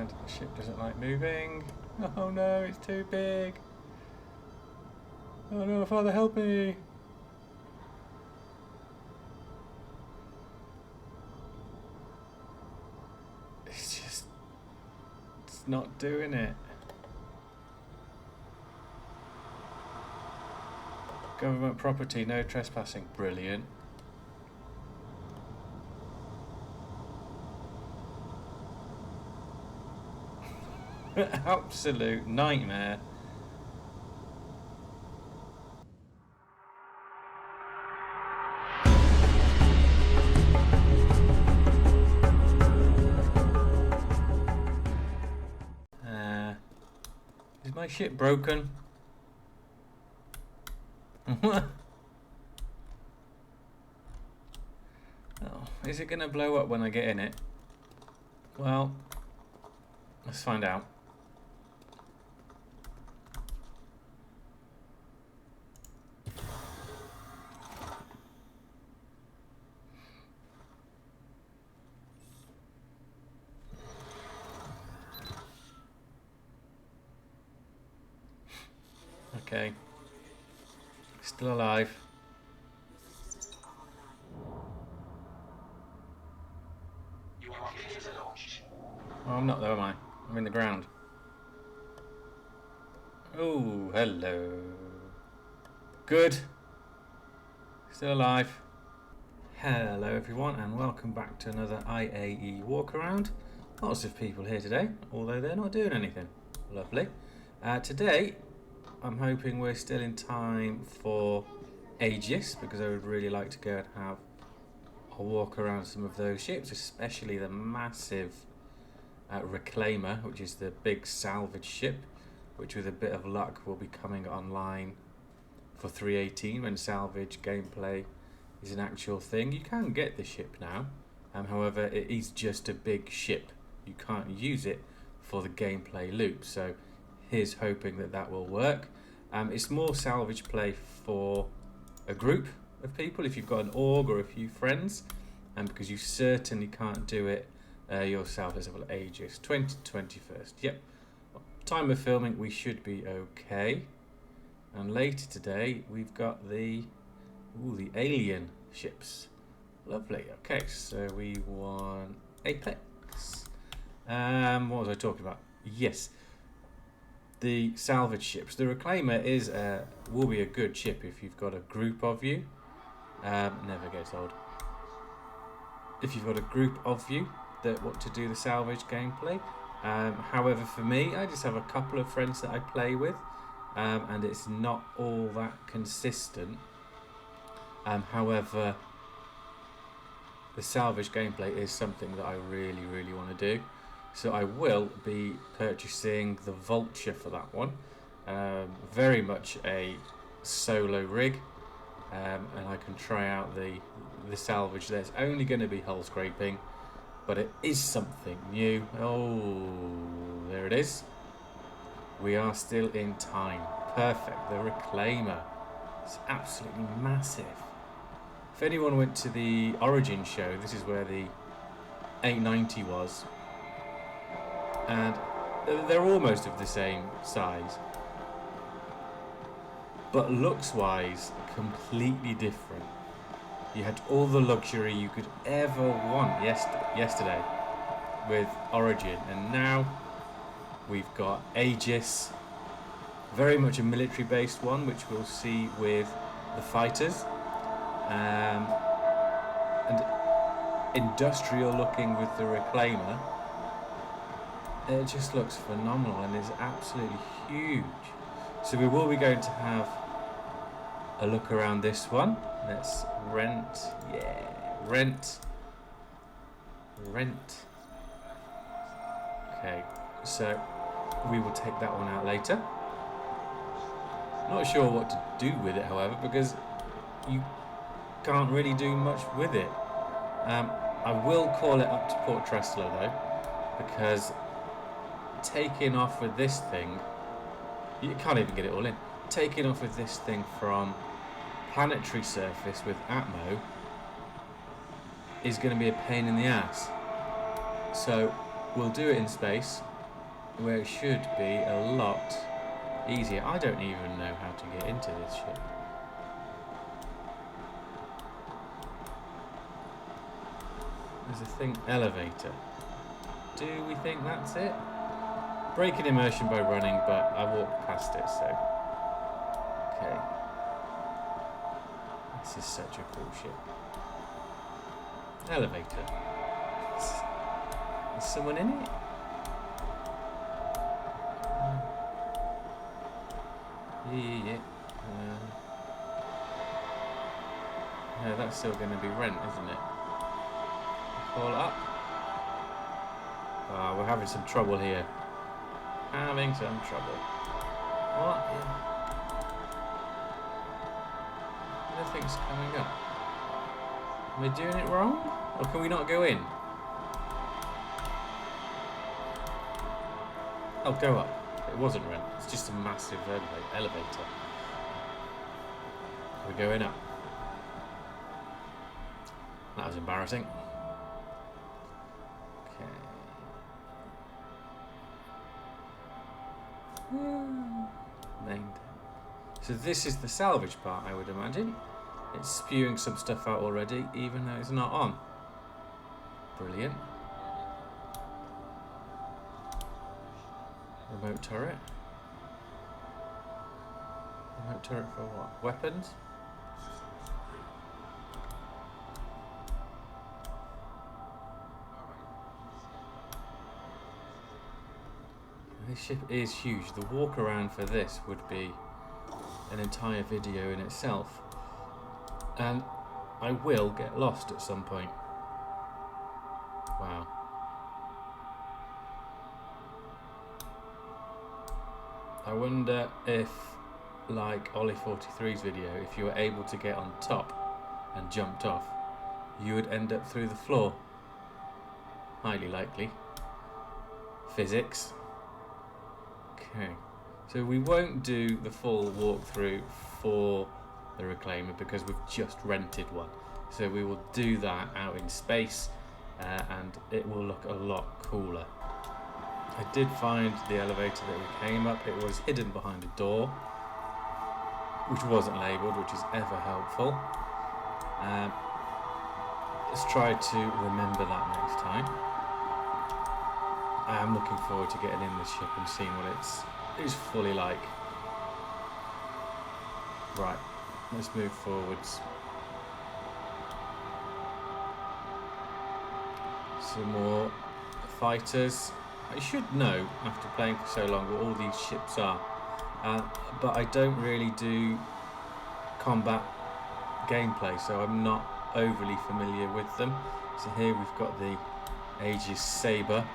and the ship doesn't like moving. Oh no, it's too big. Oh no, Father, help me. It's not doing it. Government property, no trespassing. Brilliant. Absolute nightmare. Is my ship broken? Oh, is it going to blow up when I get in it? Well, let's find out. Okay. Still alive. You are clear to launch. Oh, I'm not though, am I? I'm in the ground. Oh, hello. Good. Still alive. Hello everyone and welcome back to another IAE walk around. Lots of people here today, although they're not doing anything. Lovely. Today I'm hoping we're still in time for Aegis, because I would really like to go and have a walk around some of those ships, especially the massive Reclaimer, which is the big salvage ship, which with a bit of luck will be coming online for 3.18 when salvage gameplay is an actual thing. You can get the ship now, however it is just a big ship. You can't use it for the gameplay loop, so here's hoping that that will work. It's more salvage play for a group of people, if you've got an org or a few friends, and because you certainly can't do it yourself. Let's have a look. Aegis 2021st. Yep, time of filming we should be okay. And later today we've got the alien ships. Lovely. Okay, so we want Apex. What was I talking about? Yes, the salvage ships. The Reclaimer is will be a good ship if you've got a group of you. Never gets old. If you've got a group of you that want to do the salvage gameplay. However, for me, I just have a couple of friends that I play with, and it's not all that consistent. However, the salvage gameplay is something that I really want to do. So I will be purchasing the Vulture for that one. Very much a solo rig, and I can try out the salvage. There's only going to be hull scraping, but it is something new. Oh, there it is. We are still in time. Perfect. The Reclaimer. It's absolutely massive. If anyone went to the Origin show, this is where the 890 was. And they're almost of the same size, but looks wise completely different. You had all the luxury you could ever want yesterday with Origin, and now we've got Aegis, very much a military based one, which we'll see with the fighters, and industrial looking with the Reclaimer. It just looks phenomenal and is absolutely huge. So we will be going to have a look around this one. Let's rent. Yeah, rent. Okay, so we will take that one out later. Not sure what to do with it, however, because you can't really do much with it. I will call it up to Port Trestler though, because taking off with this thing, you can't even get it all in. Taking off with this thing from planetary surface with Atmo is going to be a pain in the ass. So we'll do it in space, where it should be a lot easier. I don't even know how to get into this ship. There's a thing, elevator. Do we think that's it? Breaking immersion by running, but I walked past it, so... Okay. This is such a cool ship. Elevator. Is someone in it? Yeah. No, that's still going to be rent, isn't it? Call up. Ah, we're having some trouble here. Having some trouble. What? Nothing's coming up. Am I doing it wrong? Or can we not go in? Oh, go up. It wasn't rent. It's just a massive elevator. We're going up. That was embarrassing. Okay. Main. So this is the salvage part, I would imagine. It's spewing some stuff out already, even though it's not on. Brilliant. Remote turret. Remote turret for what? Weapons? This ship is huge. The walk around for this would be an entire video in itself. And I will get lost at some point. Wow. I wonder if, like Ollie 43's video, if you were able to get on top and jumped off, you would end up through the floor. Highly likely. Physics. Okay. So we won't do the full walkthrough for the Reclaimer because we've just rented one. So we will do that out in space and it will look a lot cooler. I did find the elevator that we came up. It was hidden behind a door, which wasn't labelled, which is ever helpful. Let's try to remember that next time. I am looking forward to getting in this ship and seeing what it's fully like. Right, let's move forwards. Some more fighters. I should know, after playing for so long, what all these ships are. But I don't really do combat gameplay, so I'm not overly familiar with them. So here we've got the Aegis Sabre.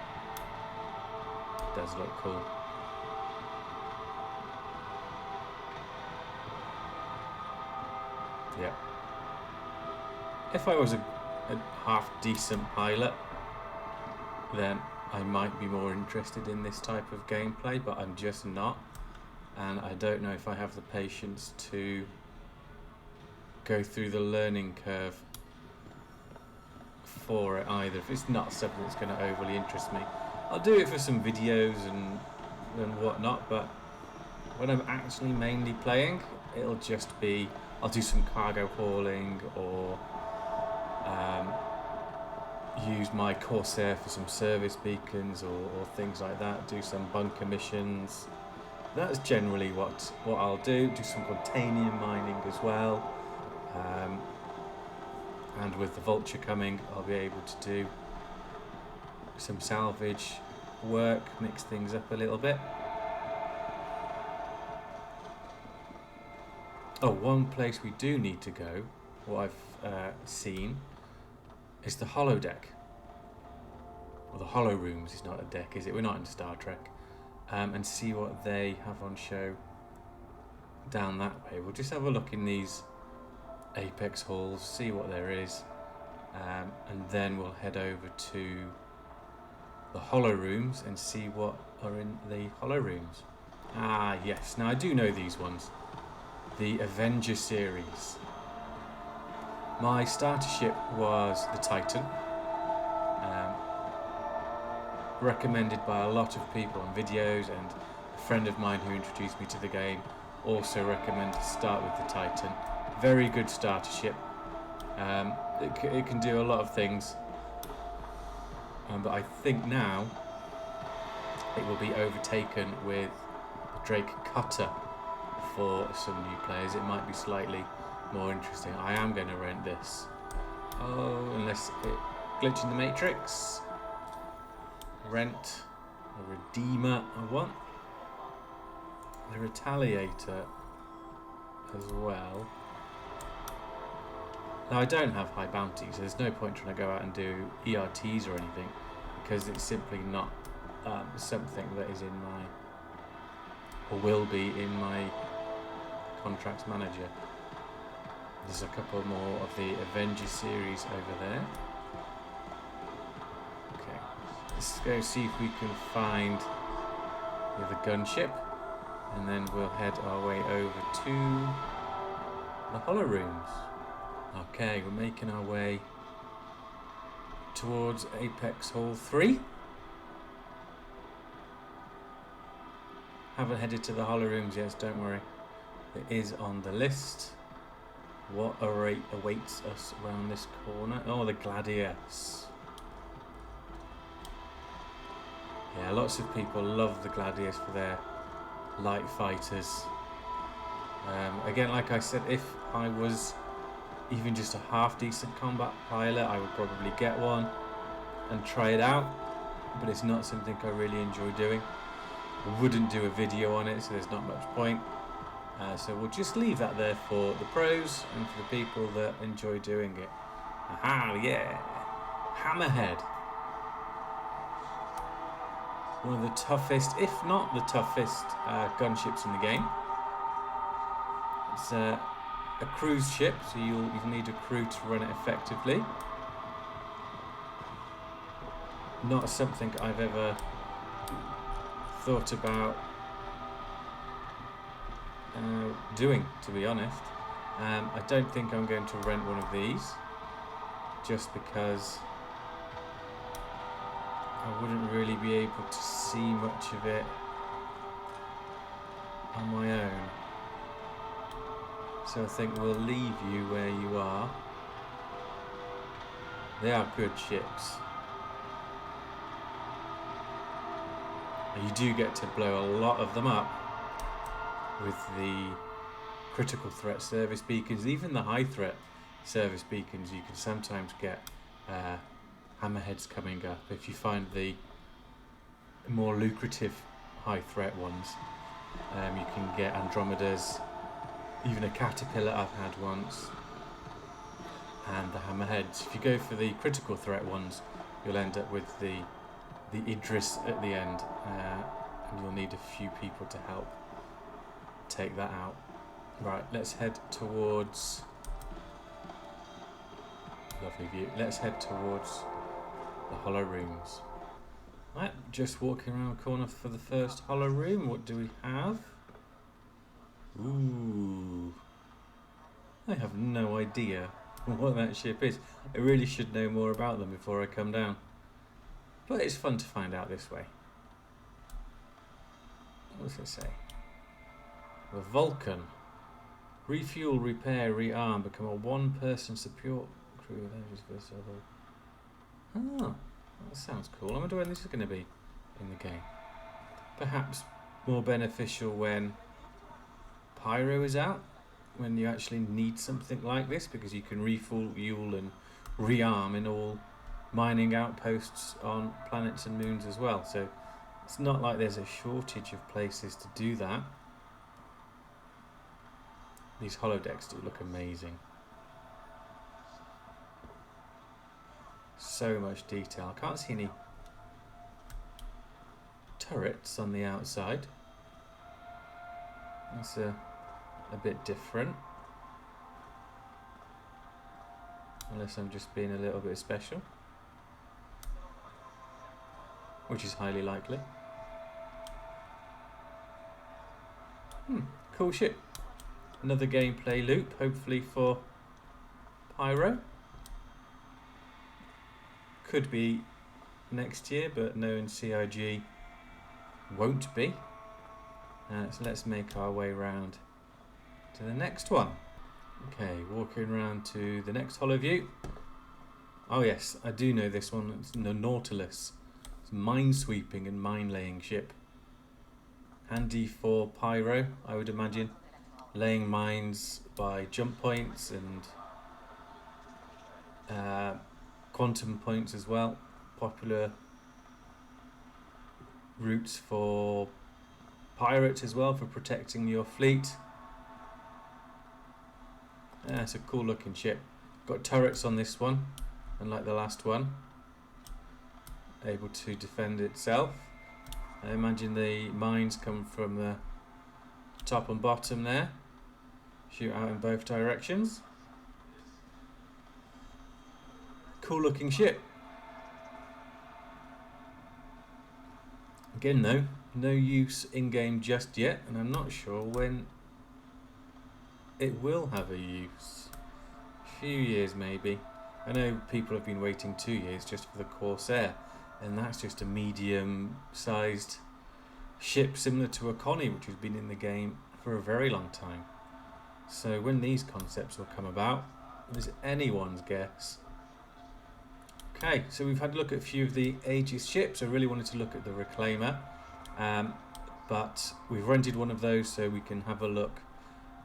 Does look cool. Yeah. If I was a half decent pilot, then I might be more interested in this type of gameplay, but I'm just not. And I don't know if I have the patience to go through the learning curve for it either. If it's not something that's going to overly interest me, I'll do it for some videos and whatnot, but when I'm actually mainly playing, it'll just be, I'll do some cargo hauling or use my Corsair for some service beacons or things like that, do some bunker missions. That's generally what I'll do some titanium mining as well. And with the Vulture coming, I'll be able to do some salvage work, mix things up a little bit. Oh, one place we do need to go, what I've seen, is the holodeck. Or the hollow rooms is not a deck, is it? We're not in Star Trek. And see what they have on show down that way. We'll just have a look in these Apex halls, see what there is, and then we'll head over to the hollow rooms and see what are in the hollow rooms. Ah, yes. Now I do know these ones. The Avenger series. My starter ship was the Titan. recommended by a lot of people on videos, and a friend of mine who introduced me to the game also recommended to start with the Titan. Very good starter ship. It can do a lot of things, but I think now it will be overtaken with the Drake Cutter for some new players. It might be slightly more interesting. I am going to rent this. Oh, unless it glitch in the Matrix. Rent a Redeemer I want. The Retaliator as well. Now I don't have high bounty, so there's no point trying to go out and do ERTs or anything, because it's simply not something that is in my, or will be in my contracts manager. There's a couple more of the Avengers series over there. Okay, let's go see if we can find the other gunship, and then we'll head our way over to the Hollow Rooms. Okay, we're making our way towards Apex Hall 3. Haven't headed to the Hollow Rooms yet, don't worry. It is on the list. What awaits us around this corner? Oh, the Gladius. Yeah, lots of people love the Gladius for their light fighters. Again, like I said, if I was even just a half decent combat pilot, I would probably get one and try it out, but it's not something I really enjoy doing. I wouldn't do a video on it, so there's not much point. So we'll just leave that there for the pros and for the people that enjoy doing it. Aha, yeah! Hammerhead. One of the toughest, if not the toughest, gunships in the game. It's a cruise ship, so you'll need a crew to run it effectively. Not something I've ever thought about doing, to be honest. I don't think I'm going to rent one of these, just because I wouldn't really be able to see much of it on my own. So I think we'll leave you where you are. They are good ships. And you do get to blow a lot of them up with the critical threat service beacons. Even the high threat service beacons, you can sometimes get hammerheads coming up. If you find the more lucrative high threat ones, you can get Andromedas, even a caterpillar I've had once, and the hammerheads. If you go for the critical threat ones, you'll end up with the Idris at the end, and you'll need a few people to help take that out. Right, let's head towards, lovely view, let's head towards the Hollow Rooms. Right, just walking around the corner for the first Hollow Room. What do we have? Ooh, I have no idea what that ship is. I really should know more about them before I come down, but it's fun to find out this way. What does it say? The Vulcan. Refuel, repair, rearm, become a one-person support crew. Oh, that sounds cool. I wonder when this is going to be in the game. Perhaps more beneficial when Pyro is out, when you actually need something like this, because you can refuel and rearm in all mining outposts on planets and moons as well. So it's not like there's a shortage of places to do that. These holodecks do look amazing. So much detail. I can't see any turrets on the outside. That's a bit different. Unless I'm just being a little bit special, which is highly likely. Cool ship. Another gameplay loop, hopefully for Pyro. Could be next year, but knowing CIG won't be. So let's make our way round to the next one. Okay, walking around to the next hollow view. Oh yes, I do know this one. It's the Nautilus. It's a mine-sweeping and mine-laying ship. Handy for pyro, I would imagine. Laying mines by jump points and quantum points as well. Popular routes for pirates as well, for protecting your fleet. It's a cool looking ship. Got turrets on this one, unlike the last one. Able to defend itself. I imagine the mines come from the top and bottom there. Shoot out in both directions. Cool looking ship. Again though, no use in game just yet, and I'm not sure when it will have a use. A few years maybe. I know people have been waiting 2 years just for the Corsair, and that's just a medium sized ship similar to a Connie, which has been in the game for a very long time. So when these concepts will come about is anyone's guess. Okay, so we've had a look at a few of the Aegis ships. I really wanted to look at the Reclaimer, but we've rented one of those so we can have a look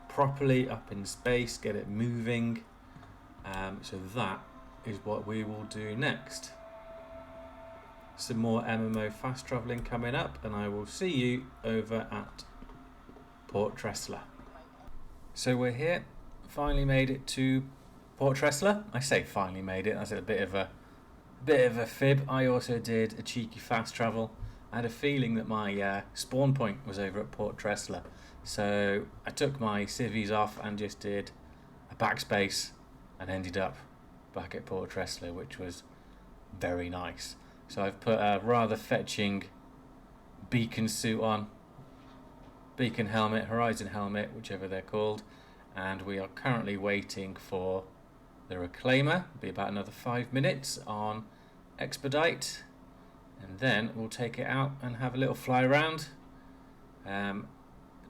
properly up in space, get it moving. So that is what we will do next. Some more MMO fast travelling coming up, and I will see you over at Port Tressler. So we're here, finally made it to Port Tressler. I say finally made it, that's a bit of a fib. I also did a cheeky fast travel. I had a feeling that my spawn point was over at Port Tressler, so I took my civvies off and just did a backspace and ended up back at Port Tressler, which was very nice. So I've put a rather fetching beacon suit on, beacon helmet, horizon helmet, whichever they're called, and we are currently waiting for the Reclaimer. It'll be about another 5 minutes on expedite, and then we'll take it out and have a little fly around,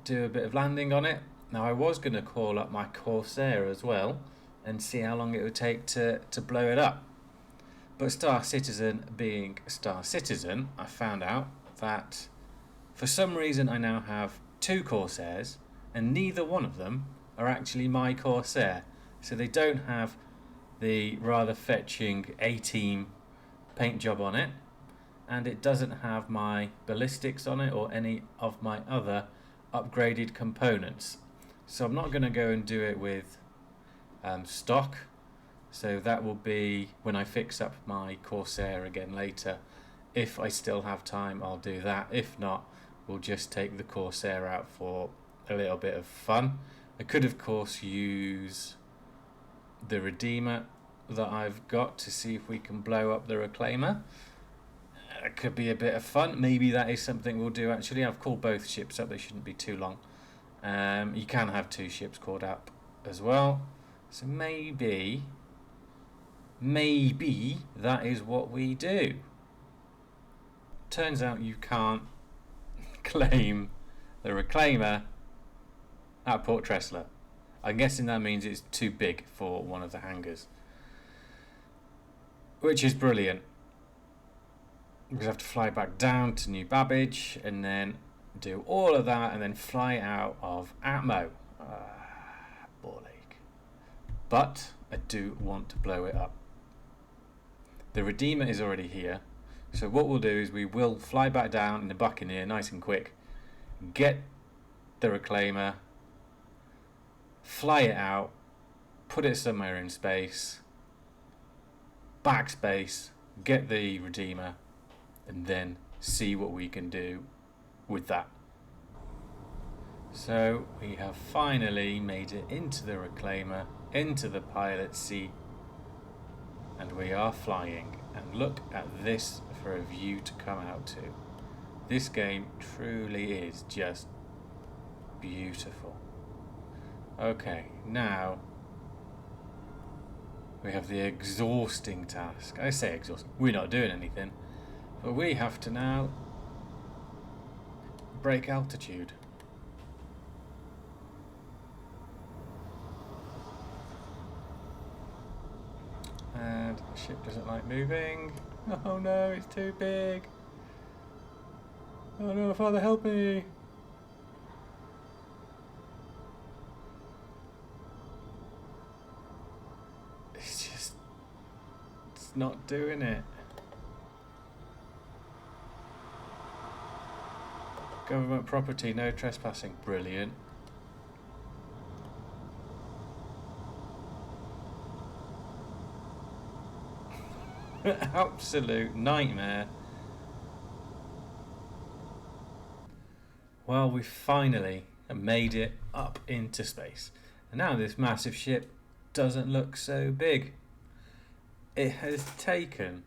do a bit of landing on it. Now I was going to call up my Corsair as well and see how long it would take to blow it up. But Star Citizen being Star Citizen, I found out that for some reason I now have 2 Corsairs, and neither one of them are actually my Corsair. So they don't have the rather fetching A-Team paint job on it, and it doesn't have my ballistics on it or any of my other upgraded components. So I'm not going to go and do it with stock. So that will be when I fix up my Corsair again later. If I still have time, I'll do that. If not, we'll just take the Corsair out for a little bit of fun. I could of course use the Redeemer that I've got to see if we can blow up the Reclaimer. It could be a bit of fun. Maybe that is something we'll do actually. I've called both ships up, they shouldn't be too long. You can have 2 ships called up as well. So maybe that is what we do. Turns out you can't claim the Reclaimer at Port Tressler. I'm guessing that means it's too big for one of the hangars, which is brilliant, because I have to fly back down to New Babbage and then do all of that and then fly out of Atmo. Ball ache. But I do want to blow it up. The Redeemer is already here, so what we'll do is we will fly back down in the Buccaneer nice and quick, get the Reclaimer, fly it out, put it somewhere in space, backspace, get the Redeemer, and then see what we can do with that. So we have finally made it into the Reclaimer, into the pilot seat, and we are flying. And look at this for a view to come out to. This game truly is just beautiful. Okay, now we have the exhausting task. I say exhausting, we're not doing anything, But we have to now break altitude. And the ship doesn't like moving. Oh no, it's too big. Oh no, Father, help me. It's not doing it. Government property, no trespassing. Brilliant. Absolute nightmare. Well, we finally made it up into space. And now this massive ship doesn't look so big. It has taken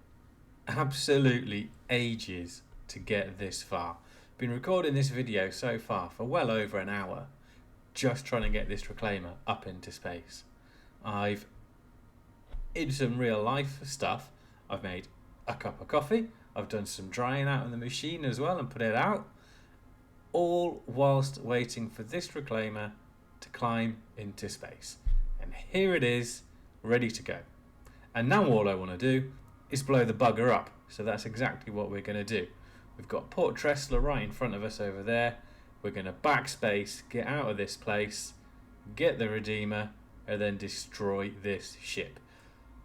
absolutely ages to get this far. Been recording this video so far for well over an hour, just trying to get this reclaimer up into space. I've, in some real life stuff, I've made a cup of coffee, I've done some drying out in the machine as well and put it out, all whilst waiting for this reclaimer to climb into space. And here it is, ready to go. And now all I want to do is blow the bugger up. So that's exactly what we're going to do. We've got Port Tressler right in front of us over there. We're going to backspace, get out of this place, get the Redeemer, and then destroy this ship.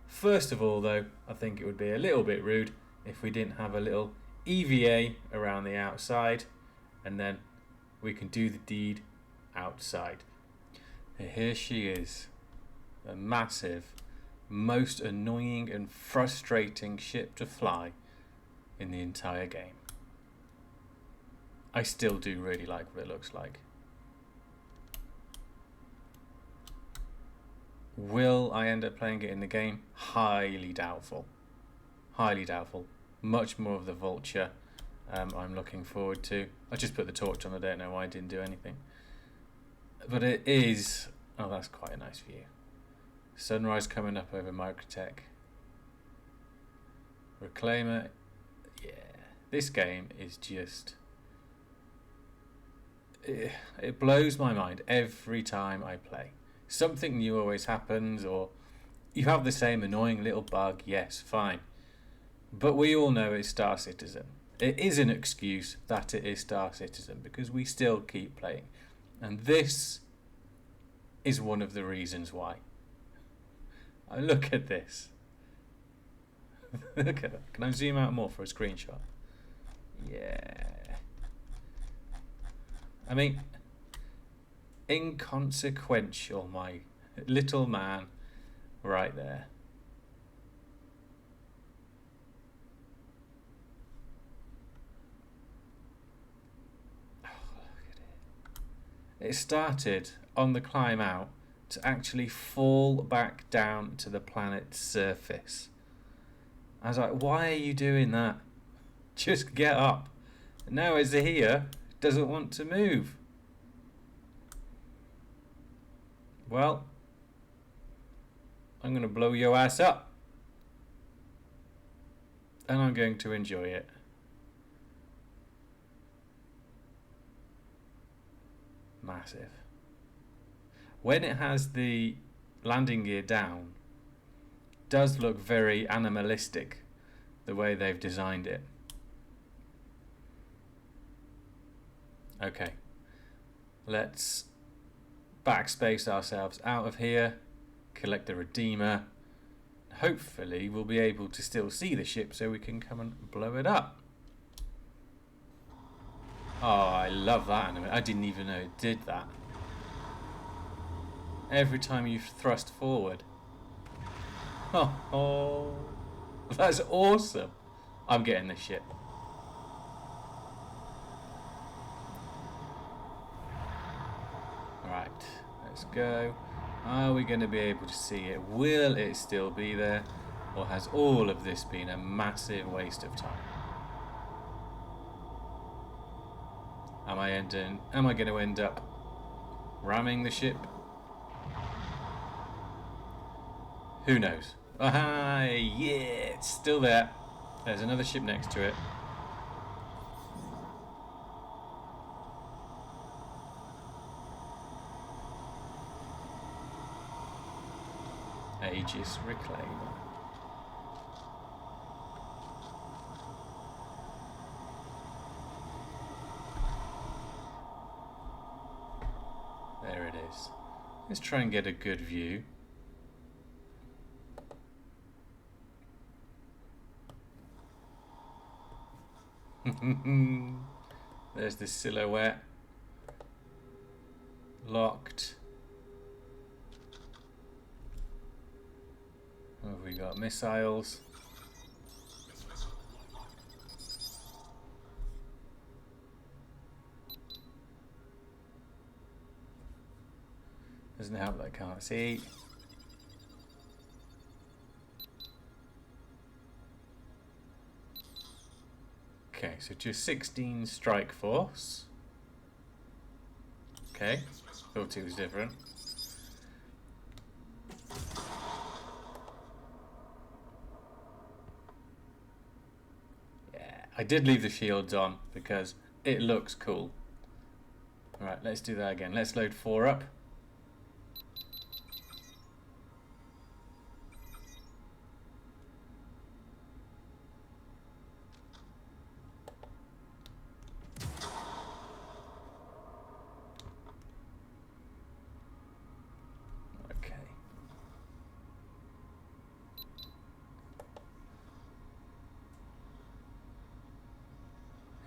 First of all, though, I think it would be a little bit rude if we didn't have a little EVA around the outside, and then we can do the deed outside. And here she is, a massive, most annoying and frustrating ship to fly in the entire game. I still do really like what it looks like. Will I end up playing it in the game? Highly doubtful. Highly doubtful. Much more of the Vulture I'm looking forward to. I just put the torch on, I don't know why I didn't do anything. But it is... Oh, that's quite a nice view. Sunrise coming up over Microtech. Reclaimer. Yeah. This game is just... It blows my mind every time I play. Something new always happens, or you have the same annoying little bug. Yes, fine. But we all know it's Star Citizen. It is an excuse that it is Star Citizen because we still keep playing. And this is one of the reasons why. Look at this. Look at that. Can I zoom out more for a screenshot? Yeah. I mean, inconsequential, my little man, right there. Oh, look at it. It started on the climb out to actually fall back down to the planet's surface. I was like, why are you doing that? Just get up. Now it's here. Doesn't want to move. Well, I'm going to blow your ass up. And I'm going to enjoy it. Massive. When it has the landing gear down, does look very animalistic, the way they've designed it. Okay, let's backspace ourselves out of here, collect the Redeemer. Hopefully we'll be able to still see the ship so we can come and blow it up. Oh, I love that anime. I didn't even know it did that. Every time you thrust forward. Oh, that's awesome. I'm getting this ship. Right, let's go. Are we going to be able to see it? Will it still be there? Or has all of this been a massive waste of time? Am I going to end up ramming the ship? Who knows? Ah, yeah, it's still there. There's another ship next to it. Aegis reclaimer. There it is. Let's try and get a good view. There's the silhouette. Locked. What have we got? Missiles. Doesn't help that I can't see. Okay, so just 16 strike force. Okay, thought it was different. Yeah, I did leave the shields on because it looks cool. Alright, let's do that again. Let's load 4 up.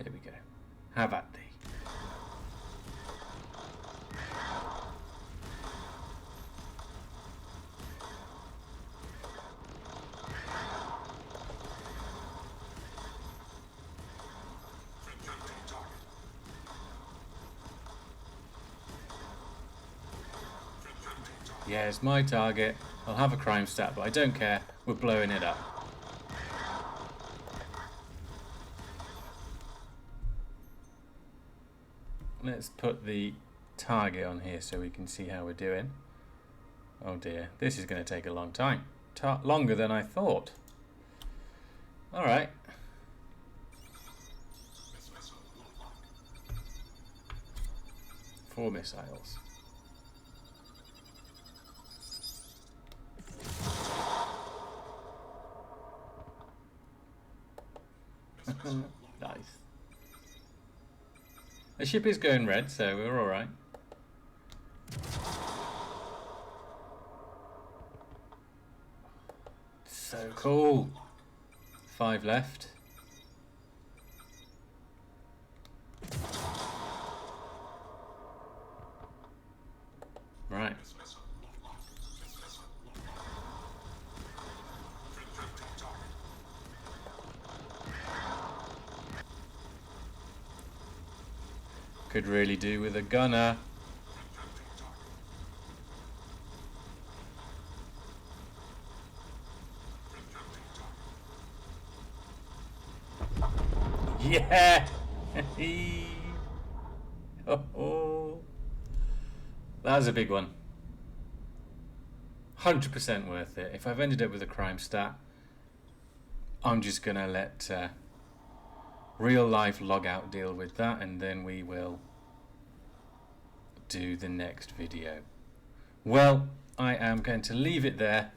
Here we go. Have at thee. Yeah, it's my target. I'll have a crime stat, but I don't care. We're blowing it up. Let's put the target on here so we can see how we're doing. Oh dear, this is going to take a long time. Longer than I thought. Alright. Four missiles. Nice. The ship is going red, so we're alright. So cool. 5 left. Right. Could really do with a gunner. Yeah! Oh. That was a big one. 100% worth it. If I've ended up with a crime stat, I'm just gonna let real life logout deal with that, and then we will do the next video. Well, I am going to leave it there.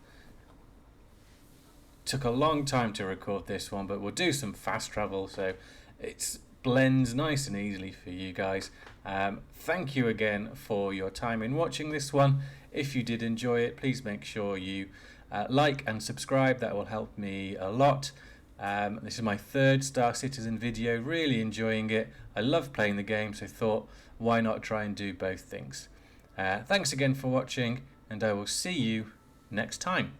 Took a long time to record this one, but we'll do some fast travel so it blends nice and easily for you guys. Thank you again for your time in watching this one. If you did enjoy it, please make sure you like and subscribe. That will help me a lot. This is my 3rd Star Citizen video, really enjoying it. I love playing the game, so thought why not try and do both things. Thanks again for watching, and I will see you next time.